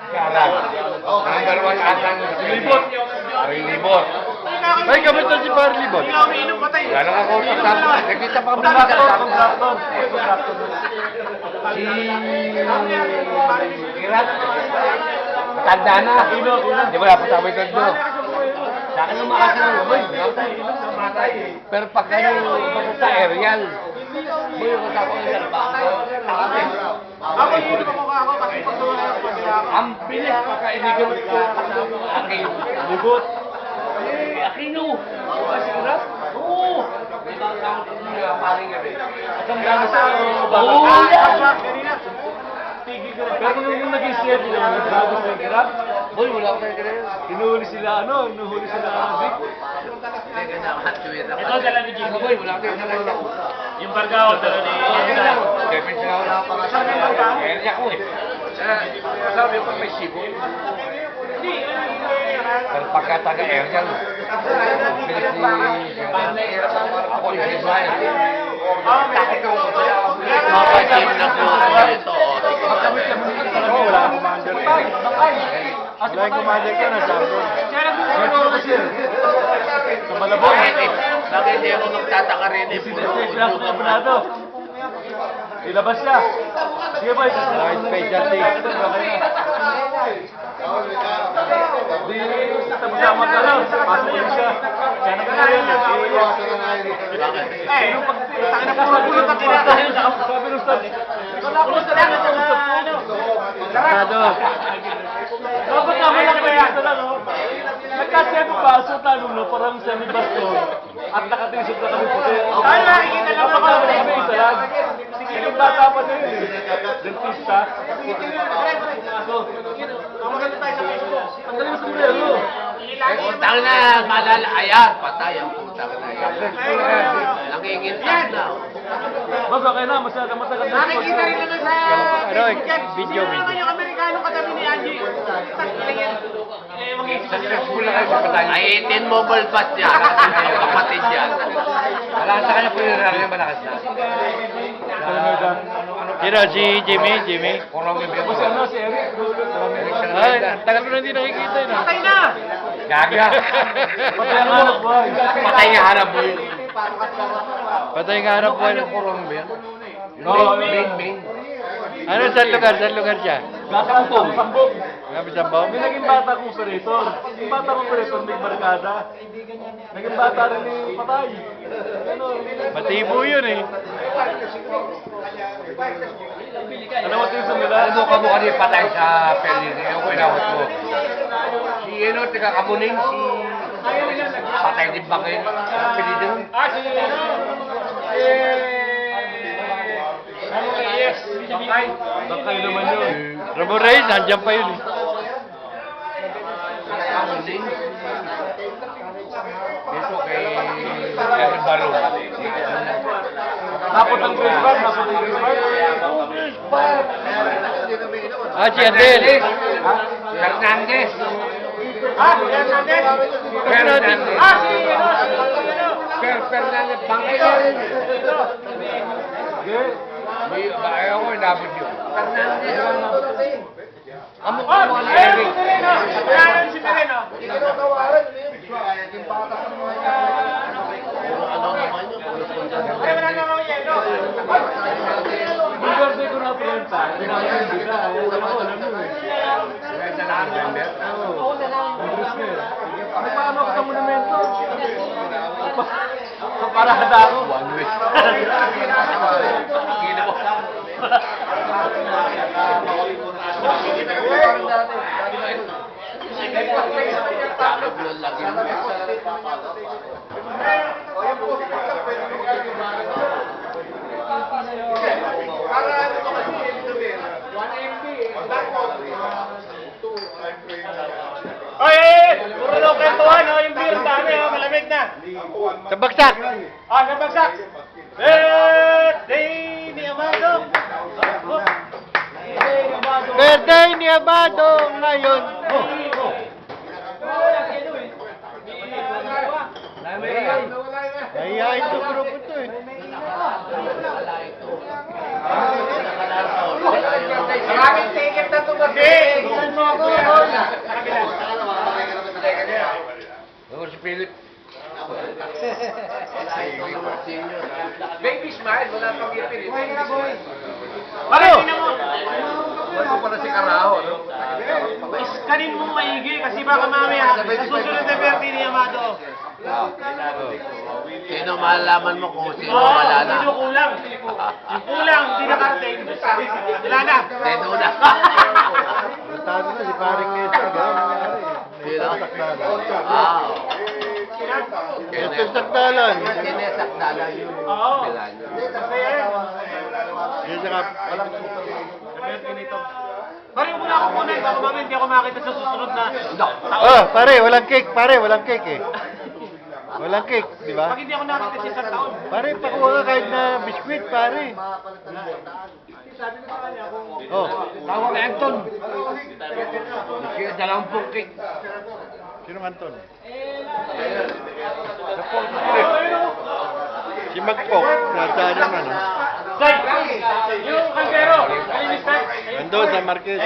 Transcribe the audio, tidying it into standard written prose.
Karan. Number 1 atang libot. Ay, libot. Ay, kamusta si Par Libot? Gano'n ako tapos. Nagkita pa kami sa Kontraktor. Si Kirat. Matanda na. Di ba dapat sabay tagdo? Sa akin yung makasal ng boy. Pero pag kayo sa aerial, boy, yung kasama ko yung ang bilis pagka-inigal ko kasama ang aking libot. Aquino! Sirat? Oo! Paring ano eh. Ang dami sa Oo! Pero nung naging chef nila, nagbago sa Kirat, boy, wala ko tayo ganyan. hinuhuli sila Vic. Ito dala ni Jimmy. Boy, wala ko tayo ganyan. Yung Bargao dala ni Jimmy. Defense na wala pa kasi. Area ko eh. Sabi ko may sibo. Pero pagka taga-aerial, bilis ni ako yung Israel. Takot ko. Mapagin na po ito. Wala akong commander. Wala yung commander ka na, sabi. Sa Malabon. Bakit hindi ako nagtataka rin eh. Class na panado. Ilabas siya. Sige boy. Specialty. Sama ka lang. Pasok ulit siya. Siya na ka yun. Tangin na puro-puro ka kinakain. Sabi nung sa... Sarado. Dapat naman lang kayo isa lang, oh. Nagkasya mo ba, so tanong no, parang semi-baston at nakatisip na kami puti. Ay, nakikita lang ako. Dapat kami isa lang. Yung bata pa na yun, eh. Dentista. Maganda tayo sa Facebook. Ang galing sa sombrero. Utang na, malala. Ayan, patay ang utang na yan. Nangingintas na. Mas okay na, masyadong matagal na. Nakikita rin naman sa video. yung Amerikano katabi ni Angie. Successful na kayo sa patayin. Ayitin mo balbas yan. Ang kapatid yan. Wala sa kanya po yung rarang yung malakas na. Sino? Si Jimmy? Kurang yung biyo. Tapos ano, si Eric? Ay, tagal ko na hindi nakikita yun. Patay na! Gaga. Patay ang hanap buhay. Patay nga harap mo yun. Patay ang hanap buhay. Ano yung kurang biyo? Main. Ano, saan lugar siya? Sambong. Sabi sa Bong? May naging bata kong operator. Yung bata kong operator may barkada. Naging bata rin yung patay. Ano? Matibo yun eh. Ano mo ito yung nila? Alam mo kamukha niya patay sa Pelini. Ako inawat mo. Si ano, taga Kamuning, si patay din ba kayo? Pelini nun? Bangkay naman yun. Ramon Reyes, nandiyan pa yun eh. Kamuning. Dito kay Kevin Barrow. Napot ang Chris Park, si Adel. Fernandez. Fernandez. Fernandez. Bangkay na rin. Ayaw ko, inabot yun. Fernandez. Amo ko mga Eric. Si Pereno. Ay, wala na ako yan. Yung birthday ko na pronta, pinakain kita. Alam mo eh. Andres ka eh. Ano paano ka sa monumento? Parada ako. One way. Gino mo. Puro daw kwentuhan, oh, yung beer dami, oh, malamig na. Sa bagsak. Ah, nabagsak. Birthday ni Amado. Birthday ni Abado ngayon. Ay, ito grupo ito eh. Maraming ticket na tumating. Sa kabila. Ano si Philip? Baby smile, wala pang ngipin. Bakit tingnan mo? Wala pala si Carajo, no? Iskanin mo maigi kasi baka mamaya sa susunod na birthday ni Amado. Sino malalaman mo kung sino Oo, wala na? sino kulang? Yung kulang, hindi nakarating. Wala na. Sino na? Tado na, si paring Quezon, gano'n nangyari. Sino? Sakdalan. Ah, Quezon Sakdalan. Sinesakdala yun. Oo. Milanyo. Masaya yan. Yun saka, Sa birthday nito. Pare, muna ako muna. Baka mamaya hindi ako makita sa susunod na. oh, pare, walang cake, pare, walang cake eh. Walang cake, di ba? Pag hindi ako nakita sa isang taon. Pare, pakuha ka kahit na biskwit, pare. Oh, Tawag kay Anton. Kaya 20 cake. sino Anton? Si Magpok, nasaan yung ano? Say! Yung kaldero! Kalinis na! Nandun sa Marquez.